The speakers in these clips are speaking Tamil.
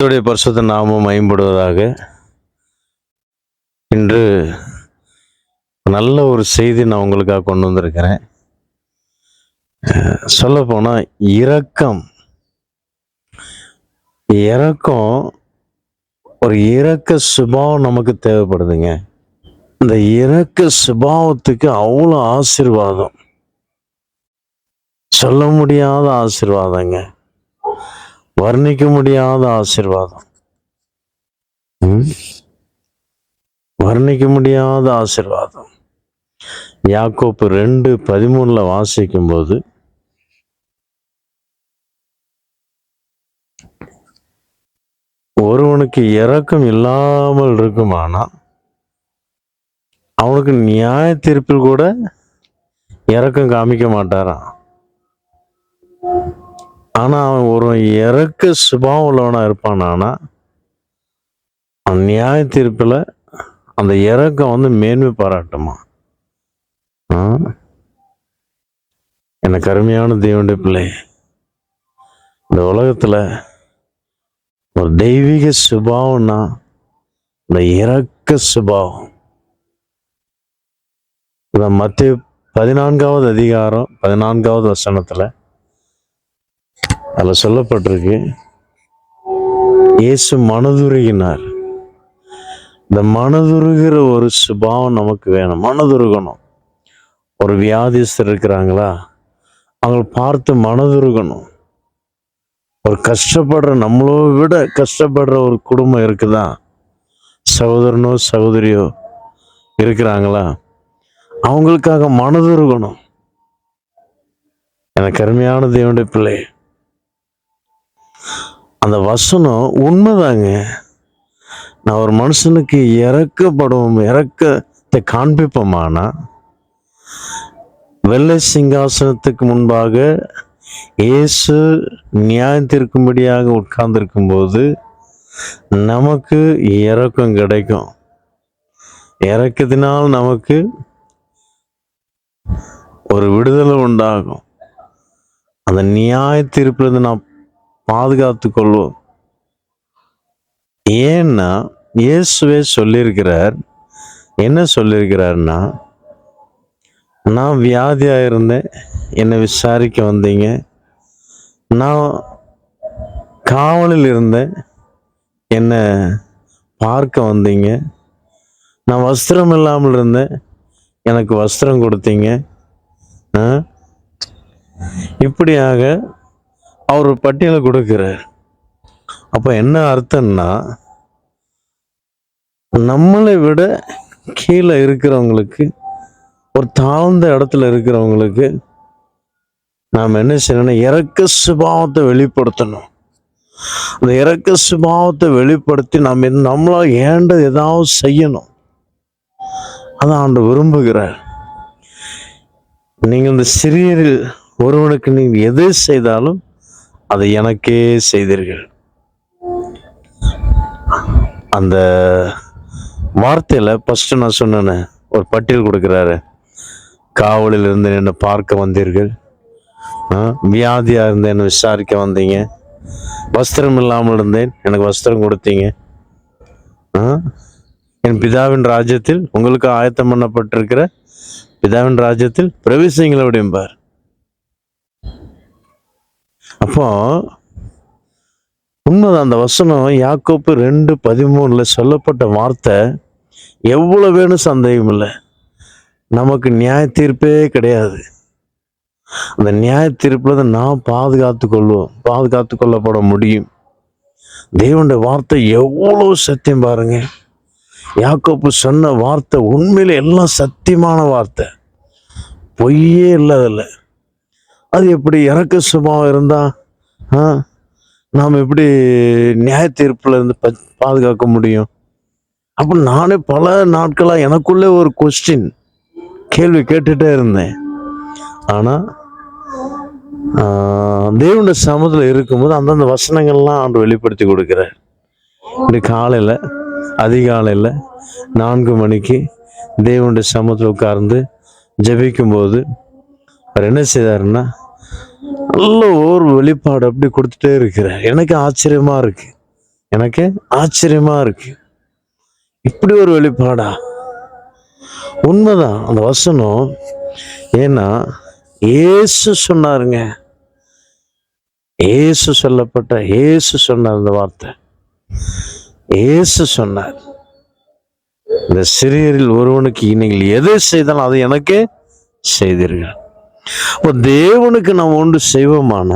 கர்த்தருடைய பரிசுத்த நாமம் மகிமைப்படுவதாக. இன்று நல்ல ஒரு செய்தி நான் உங்களுக்காக கொண்டு வந்திருக்கிறேன். சொல்ல போனா இரக்கம் ஒரு இரக்க சுபாவம் நமக்கு தேவைப்படுதுங்க. இந்த இரக்க சுபாவத்துக்கு அவ்வளோ ஆசீர்வாதம், சொல்ல முடியாத ஆசீர்வாதங்க, வர்ணிக்க முடியாத ஆசீர்வாதம், வர்ணிக்க முடியாத ஆசீர்வாதம். யாக்கோப்பு 2:13 வாசிக்கும் போது, ஒருவனுக்கு இரக்கம் இல்லாமல் இருக்குமானா அவனுக்கு நியாய தீர்ப்பில் கூட இரக்கம் காமிக்க மாட்டாராம். ஆனா அவன் ஒரு இரக்க சுபாவம் உள்ளவனா இருப்பானா அவன் நியாய தீர்ப்புல அந்த இரக்கம் மேன்மை பாராட்டுமா. எனக்கு அருமையான தேவனுடைய பிள்ளை, இந்த உலகத்துல ஒரு தெய்வீக சுபாவம்னா இந்த இரக்க சுபாவம். மத்தேயு 14வது அதிகாரம் 14வது வசனத்துல அதுல சொல்லப்பட்டிருக்கு, இயேசு மனதுருகினார். இந்த மனதுருகிற ஒரு சுபாவம் நமக்கு வேணும். மனதுருகணும். ஒரு வியாதிஸ்தர் இருக்கிறாங்களா, அவங்களை பார்த்து மனதுருகணும். ஒரு கஷ்டப்படுற, நம்மளோ விட கஷ்டப்படுற ஒரு குடும்பம் இருக்குதா, சகோதரனோ சகோதரியோ இருக்கிறாங்களா, அவங்களுக்காக மனதுருகணும். எனக்கு அருமையான தேவனுடைய பிள்ளை, அந்த வசனம் உண்மைதாங்க. நான் ஒரு மனுஷனுக்கு இரக்கத்தை காண்பிப்போமானா, வெள்ளை சிங்காசனத்துக்கு முன்பாக இயேசு நியாயம் தீர்க்கும்படியாக உட்கார்ந்திருக்கும் போது நமக்கு இரக்கம் கிடைக்கும். இரக்கத்தினால் நமக்கு ஒரு விடுதலை உண்டாகும். அந்த நியாய தீர்ப்பிலிருந்து நாம் பாதுகாத்து கொள்வோம். ஏன்னா இயேசுவே சொல்லியிருக்கிறார். என்ன சொல்லியிருக்கிறார்னா, நான் வியாதியா இருந்தேன், என்னை விசாரிக்க வந்தீங்க. நான் காவலில் இருந்தேன், என்னை பார்க்க வந்தீங்க. நான் வஸ்திரம் இல்லாமல் இருந்தேன், எனக்கு வஸ்திரம் கொடுத்தீங்க. இப்படியாக அவர் பட்டியலை கொடுக்கிறார். அப்ப என்ன அர்த்தம்னா, நம்மளை விட கீழே இருக்கிறவங்களுக்கு, ஒரு தாழ்ந்த இடத்துல இருக்கிறவங்களுக்கு நாம் என்ன செய்யணும்னா இரக்க சுபாவத்தை வெளிப்படுத்தணும். அந்த இரக்க சுபாவத்தை வெளிப்படுத்தி நம்மளால ஏண்டது ஏதாவது செய்யணும். அதான் ஆண்டவர் விரும்புகிறார். நீங்கள் இந்த சிறியரில் ஒருவனுக்கு நீங்கள் எது செய்தாலும் அதை எனக்கே செய்தீர்கள். அந்த வார்த்தையில ஃபர்ஸ்ட் நான் சொன்னேன்னு ஒரு பட்டியல் கொடுக்கிறாரு. காவலில் இருந்து என்னை பார்க்க வந்தீர்கள், வியாதியா இருந்தேன் என்னை விசாரிக்க வந்தீங்க, வஸ்திரம் இல்லாமல் இருந்தேன் எனக்கு வஸ்திரம் கொடுத்தீங்க, என் பிதாவின் ராஜ்யத்தில் உங்களுக்கு ஆயத்தம் பண்ணப்பட்டிருக்கிற பிதாவின் ராஜ்யத்தில் பிரவேசிங்கள் அப்படிம்பார். அப்போ உண்மைதான். அந்த வசனம் யாக்கோப்பு 2:13 சொல்லப்பட்ட வார்த்தை எவ்வளவு வேணும் சந்தேகம் இல்லை. நமக்கு நியாய தீர்ப்பே கிடையாது. அந்த நியாய தீர்ப்புல தான் நாம் பாதுகாத்து கொள்ளப்பட முடியும். தேவனுடைய வார்த்தை எவ்வளவு சத்தியம் பாருங்க. யாக்கோப்பு சொன்ன வார்த்தை உண்மையில எல்லாம் சத்தியமான வார்த்தை, பொய்யே இல்லாதல்ல. அது எப்படி இரக்க சுபாவம் இருந்தா நாம் எப்படி நியாய தீர்ப்புல இருந்து பாதுகாக்க முடியும்? அப்ப நானே பல நாட்களா எனக்குள்ளே ஒரு கேள்வி கேட்டுட்டே இருந்தேன். ஆனா தேவனுடைய சமூகத்தில் இருக்கும்போது அந்தந்த வசனங்கள்லாம் ஆண்டு வெளிப்படுத்தி கொடுக்கிறார். இப்படி அதிகாலையில் 4 மணிக்கு தேவனுடைய சமூகத்தில் உட்கார்ந்து ஜெபிக்கும் போது அவர் என்ன செய்தாருன்னா, நல்ல ஒரு வெளிப்பாடு அப்படி கொடுத்துட்டே இருக்கிறார். எனக்கு ஆச்சரியமா இருக்கு. எனக்கு ஆச்சரியமா இருக்கு. இப்படி ஒரு வெளிப்பாடா? உண்மைதான் அந்த வசனம். ஏன்னா இயேசு சொன்னாருங்க. இயேசு சொன்னார் அந்த வார்த்தை. இயேசு சொன்னார், இந்த சிறியரில் ஒருவனுக்கு நீங்கள் எதை செய்தாலும் அதை எனக்கு செய்தீர்கள். இப்போ தேவனுக்கு நாம் ஒன்று செய்வோமான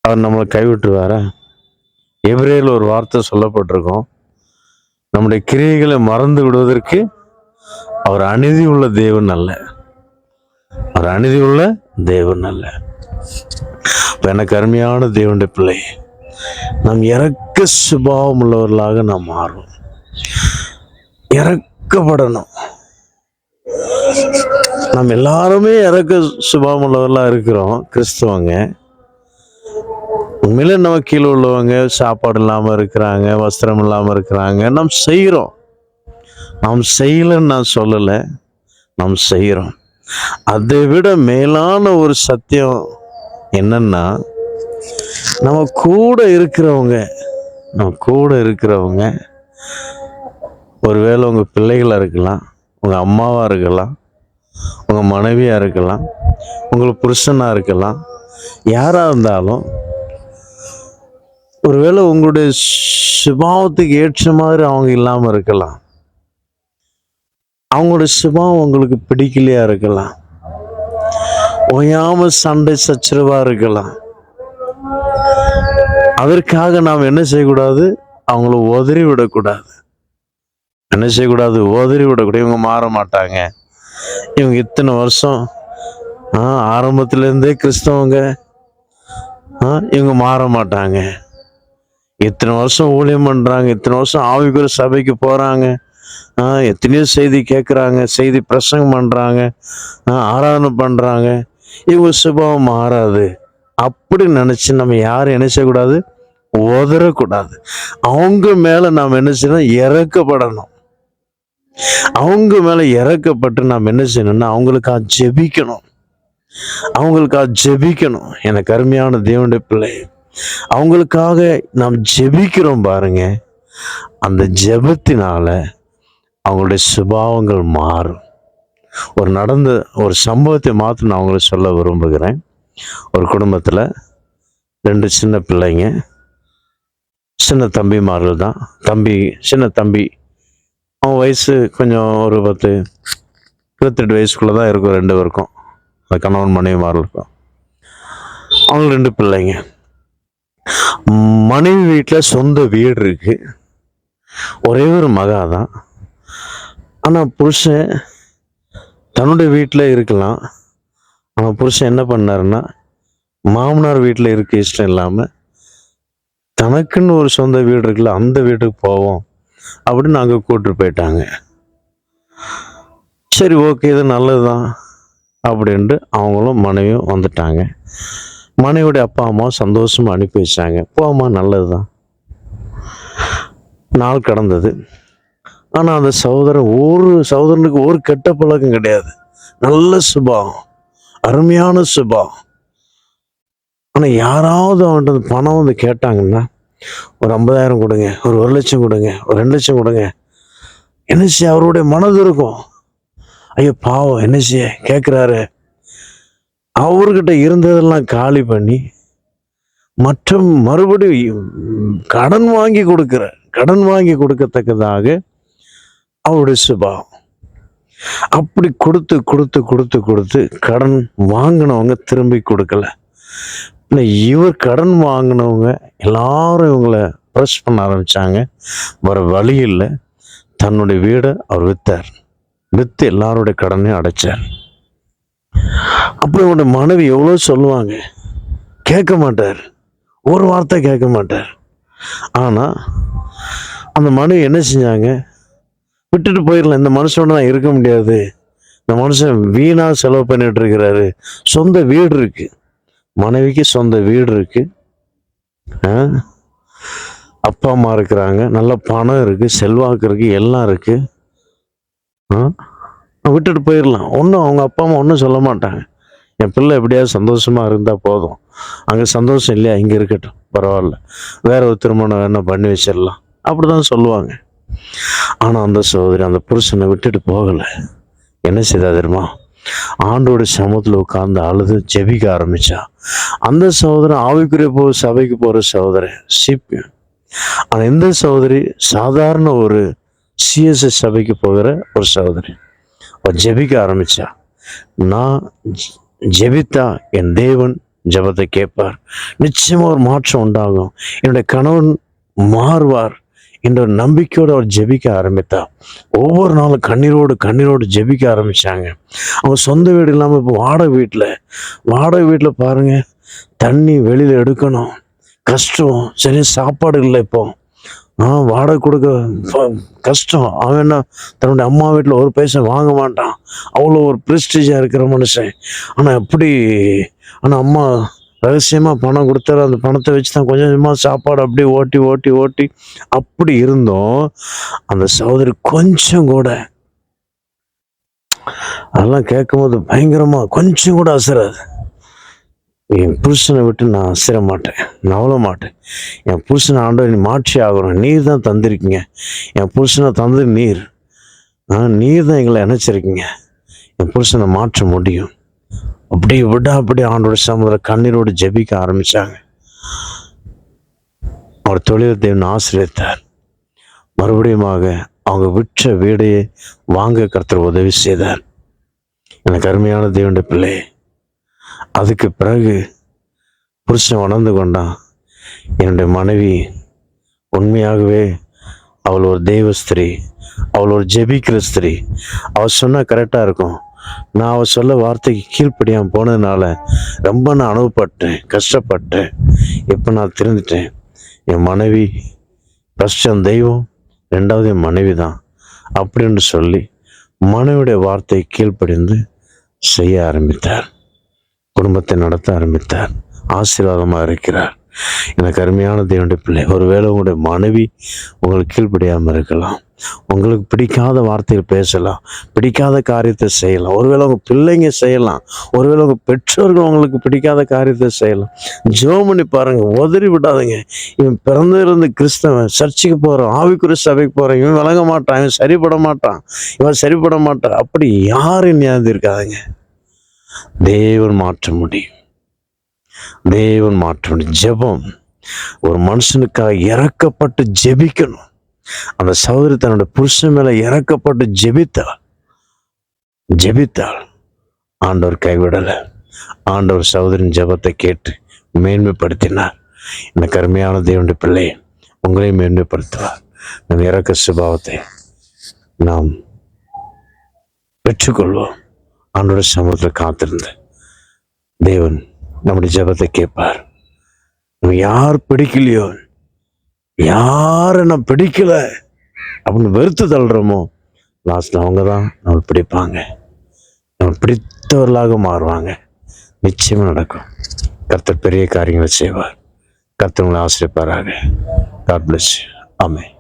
அவர் நம்மளை கைவிட்டுருவாரா? எபிரேயர்ல ஒரு வார்த்தை சொல்லப்பட்டிருக்கோம், நம்முடைய கிரியைகளை மறந்து விடுவதற்கு அவர் அநீதி உள்ள தேவன் அல்ல. அவர் அநீதி உள்ள தேவன் அல்ல. எனக்கு அருமையான தேவனுடைய பிள்ளை, நாம் இறக்க சுபாவம் உள்ளவர்களாக நாம் மாறும். இறக்கப்படணும். நம்ம எல்லாருமே இறக்க சுபாவம் உள்ளவர்களாக இருக்கிறோம் கிறிஸ்தவங்க. உண்மையில நம்ம கீழே உள்ளவங்க சாப்பாடு இல்லாமல் இருக்கிறாங்க, வஸ்திரம் இல்லாமல் இருக்கிறாங்க. நாம் செய்கிறோம். நாம் செய்யலன்னு நான் சொல்லலை, நாம் செய்கிறோம். அதை விட மேலான ஒரு சத்தியம் என்னன்னா, நம்ம கூட இருக்கிறவங்க ஒருவேளை உங்கள் பிள்ளைகளாக இருக்கலாம், உங்கள் அம்மாவாக இருக்கலாம், உங்கள் மனைவியாக இருக்கலாம், உங்களுக்கு புருஷனாக இருக்கலாம், யாராக இருந்தாலும் ஒருவேளை உங்களுடைய சுபாவத்துக்கு ஏற்ற மாதிரி அவங்க இல்லாமல் இருக்கலாம். அவங்களுடைய சுபாவம் உங்களுக்கு பிடிக்கலையா இருக்கலாம். ஓயாம சண்டை சச்சரவா இருக்கலாம். அதற்காக நாம் என்ன செய்யக்கூடாது? அவங்கள உதறி விடக்கூடாது. என்ன செய்யக்கூடாது? உதறி விடக்கூடாது. இவங்க மாற மாட்டாங்க, இவங்க இத்தனை வருஷம் ஆரம்பத்திலேருந்தே கிறிஸ்தவங்க, இவங்க மாற மாட்டாங்க, இத்தனை வருஷம் ஊழியம் பண்றாங்க, இத்தனை வருஷம் ஆவிக்குரிய சபைக்கு போறாங்க, எத்தனையோ செய்தி கேட்குறாங்க, செய்தி பிரசங்கம் பண்றாங்க, ஆராதனை பண்றாங்க, இவங்க சுபாவம் மாறாது அப்படி நினைச்சு நம்ம யாரும் என்ன செய்யக்கூடாது? உதறக்கூடாது. அவங்க மேல நாம் என்ன செய்யணும்? இறக்கப்படணும். அவங்க மேல இறக்கப்பட்டு நாம் என்ன செய்யணும்னா அவங்களுக்காக ஜெபிக்கணும். எனக்கு அருமையான தேவனுடைய பிள்ளை, அவங்களுக்காக நாம் ஜெபிக்கிறோம் பாருங்க. அந்த ஜெபத்தினால அவங்களுடைய சுபாவங்கள் மாறும். நடந்த ஒரு சம்பவத்தை மாத்திரம் நான் அவங்களுக்கு சொல்ல விரும்புகிறேன். ஒரு குடும்பத்தில் 2 சின்ன பிள்ளைங்க, சின்ன தம்பிமார்கள் தான். சின்ன தம்பி, அவன் வயசு கொஞ்சம் ஒரு 28 வயசுக்குள்ளே தான் இருக்கும் 2 பேருக்கும், அந்த கணவன் மனைவிமார்கள் இருக்கும். அவங்க 2 பிள்ளைங்க. மனைவி வீட்டில் சொந்த வீடு இருக்கு, ஒரே ஒரு மகா தான். ஆனால் புருஷன் தன்னுடைய வீட்டில் இருக்கலாம். ஆனால் புருஷன் என்ன பண்ணாருன்னா, மாமனார் வீட்டில் இருக்க இஷ்டம் இல்லாமல் தனக்குன்னு ஒரு சொந்த வீடு இருக்குல்ல, அந்த வீட்டுக்கு போவோம் அப்படின்னு அங்கே கூப்பிட்டு போயிட்டாங்க. சரி, ஓகே, இது நல்லதுதான் அப்படின்ட்டு அவங்களும் மனைவியும் வந்துட்டாங்க. மனைவியோடைய அப்பா அம்மா சந்தோஷமா அனுப்பி வச்சாங்க. போமா, நல்லதுதான். நாள் கடந்தது. ஆனால் அந்த சகோதரனுக்கு ஒரு கெட்ட பழக்கம் கிடையாது. நல்ல சுபாவம், அருமையான சுபாவம். ஆனால் யாராவது அவன்கிட்ட பணம் வந்து கேட்டாங்கன்னா, ஒரு 50,000 கொடுங்க, ஒரு 1,00,000 கொடுங்க, ஒரு 2 லட்சம் கொடுங்க, என்ன செய்ய அவருடைய மனது இருக்கும். ஐயோ பாவம், என்ன செய்ய கேட்குறாரு. அவர்கிட்ட இருந்ததெல்லாம் காலி பண்ணி மறுபடியும் கடன் வாங்கி கொடுக்கத்தக்கதாக அவருடைய சுபாவம். அப்படி கொடுத்து கடன் வாங்கினவங்க திரும்பி கொடுக்கல. இவர் கடன் வாங்கினவங்க எல்லாரும் இவங்களை ப்ரெஸ் பண்ண ஆரம்பிச்சாங்க. வர வழி இல்லை, தன்னுடைய வீடை அவர் விற்று எல்லாருடைய கடனையும் அடைச்சார். அப்படி உங்களுடைய மனைவி எவ்வளோ சொல்லுவாங்க, கேட்க மாட்டார், ஒரு வார்த்தை கேட்க மாட்டார். ஆனால் அந்த மனைவி என்ன செஞ்சாங்க? விட்டுட்டு போயிடலாம், இந்த மனுஷனோட நான் இருக்க முடியாது, இந்த மனுஷன் வீணா செலவு பண்ணிட்டு இருக்கிறாரு. சொந்த வீடு இருக்கு, மனைவிக்கு சொந்த வீடு இருக்கு, அப்பா அம்மா இருக்கிறாங்க, நல்ல பணம் இருக்கு, செல்வாக்கு இருக்கு, எல்லாம் இருக்கு. விட்டுட்டு போயிடலாம். அவங்க அப்பா அம்மா ஒன்றும் சொல்ல மாட்டாங்க. என் பிள்ளை எப்படியாவது சந்தோஷமா இருந்தா போதும், அங்கே சந்தோஷம் இல்லையா, இங்கே இருக்கட்டும், பரவாயில்ல, வேற ஒரு திருமணம் வேணா பண்ணி வச்சிடலாம், அப்படிதான் சொல்லுவாங்க. ஆனால் அந்த சகோதரி அந்த புருஷனை விட்டுட்டு போகலை. என்ன செய்தா தெரியுமா? ஆண்டோட சமூகத்தில் உட்கார்ந்து அழுது ஜெபிக்க ஆரம்பிச்சா. அந்த சகோதரன் ஆவிக்குரிய சபைக்கு போகிற சகோதரன் சிபி. ஆனால் இந்த சகோதரி சாதாரண ஒரு சிஎஸ்எஸ் சபைக்கு போகிற ஒரு சகோதரி. அவள் ஜெபிக்க ஆரம்பிச்சா. நான் ஜெபித்தா என் தேவன் ஜெபத்தை கேட்பார், நிச்சயமாக ஒரு மாற்றம் உண்டாகும், என்னுடைய கணவன் மாறுவார் என்ற ஒரு நம்பிக்கையோடு அவர் ஜெபிக்க ஆரம்பித்தா. ஒவ்வொரு நாளும் கண்ணீரோடு ஜெபிக்க ஆரம்பித்தாங்க. அவங்க சொந்த வீடு இல்லாமல் இப்போ வாடகை வீட்டில் பாருங்கள், தண்ணி வெளியில் எடுக்கணும், கஷ்டம், சரி சாப்பாடு இல்லை, இப்போ வாடகை கொடுக்க கஷ்டம். அவன் என்ன தன்னுடைய அம்மா வீட்டில் ஒரு பைசா வாங்க மாட்டான், அவ்வளோ ஒரு ப்ரெஸ்டீஜாக இருக்கிற மனுஷன். ஆனால் அம்மா ரகசியமாக பணம் கொடுத்தாரு, அந்த பணத்தை வச்சு தான் கொஞ்சம் கொஞ்சமாக சாப்பாடு அப்படியே ஓட்டி அப்படி இருந்தோம். அந்த சகோதரி கொஞ்சம் கூட, அதெல்லாம் கேட்கும்போது பயங்கரமாக கொஞ்சம் கூட அசராது. என் புருஷனை விட்டு நான் அசர மாட்டேன், நவல மாட்டேன். என் புருஷனை ஆண்டவர் நீ மாற்றி ஆகணும், நீர் தான் தந்திருக்கீங்க, என் புருஷனை தந்து நீர் தான் எங்களை நினைச்சிருக்கீங்க, என் புருஷனை மாற்ற முடியும். அப்படி ஆண்டோட சமுதிர கண்ணீரோடு ஜெபிக்க ஆரம்பிச்சாங்க. அவர் தொழிலை தேவன் ஆசீர்வதித்தார். மறுபடியுமாக அவங்க விற்ற வீடையே வாங்க கர்த்தர் உதவி செய்தார். எனக்கு அருமையான தேவனுடைய பிள்ளை, அதுக்கு பிறகு புருஷன் உணர்ந்து கொண்டான், என்னுடைய மனைவி உண்மையாகவே அவள் ஒரு தெய்வ ஸ்திரீ, அவள் ஒரு ஜெபிக்கிற ஸ்திரீ, அவள் சொன்னால் கரெக்டாக இருக்கும். நான் அவள் சொல்ல வார்த்தைக்கு கீழ்ப்படியாமல் போனதுனால ரொம்ப நான் அனுபவப்பட்டேன், கஷ்டப்பட்டேன். இப்போ நான் திருந்துட்டேன். என் மனைவி ஃபஸ்ட்டு என் தெய்வம், ரெண்டாவது என் மனைவி தான் அப்படின்னு சொல்லி மனைவியுடைய வார்த்தையை கீழ்ப்படிந்து செய்ய ஆரம்பித்தார். குடும்பத்தை நடத்த ஆரம்பித்தார். ஆசீர்வாதமாக இருக்கிறார். எனக்கு அருமையான தேவனுடைய பிள்ளை, ஒருவேளை உங்களுடைய மனைவி உங்களுக்கு கீழ்ப்படியாமல் இருக்கலாம், உங்களுக்கு பிடிக்காத வார்த்தைகள் பேசலாம், பிடிக்காத காரியத்தை செய்யலாம், ஒருவேளை உங்கள் பிள்ளைங்க செய்யலாம், ஒருவேளை உங்கள் பெற்றோர்கள் உங்களுக்கு பிடிக்காத காரியத்தை செய்யலாம். ஜெபம் பண்ணி பாருங்கள், உதறி விடாதுங்க. இவன் பிறந்திருந்து கிறிஸ்தவன், சர்ச்சுக்கு போகிறான், ஆவிக்குரிய சபைக்கு போகிறான், இவன் விளங்க மாட்டான், இவன் சரிப்பட மாட்டான், அப்படி யாரும் ஞாபகம் இருக்காதுங்க. தேவன் மாற்ற முடியும். ஜெபம் ஒரு மனுஷனுக்காக இறக்கப்பட்டு ஜெபிக்கணும். அந்த சகோதரி தன்னுடைய புருஷன் மேல இறக்கப்பட்டு ஜெபித்தாள். ஆண்டவர் கைவிடல. ஆண்டவர் சகோதரின் ஜெபத்தை கேட்டு மேன்மைப்படுத்தினார். எனக்கு அருமையான தேவனுடைய பிள்ளை, உங்களையும் மேன்மைப்படுத்துவார். நம் இறக்க சுபாவத்தை நாம் பெற்றுக்கொள்வோம். ஆண்டோட சமூகத்தில் காத்திருந்த தேவன் நம்முடைய ஜெபத்தை கேட்பார். நம்ம யார் பிடிக்கலையோ, யாரை நம்ம பிடிக்கல அப்படின்னு வெறுத்து தள்ளுறோமோ, லாஸ்ட்ல அவங்க தான் நம்ம பிடிப்பாங்க, நம்ம பிடித்தவர்களாக மாறுவாங்க. நிச்சயமா நடக்கும். கர்த்தர் பெரிய காரியங்களை செய்வார். கர்த்தர் உங்களை ஆசீர்வதிப்பாராக. God bless you. ஆமென்.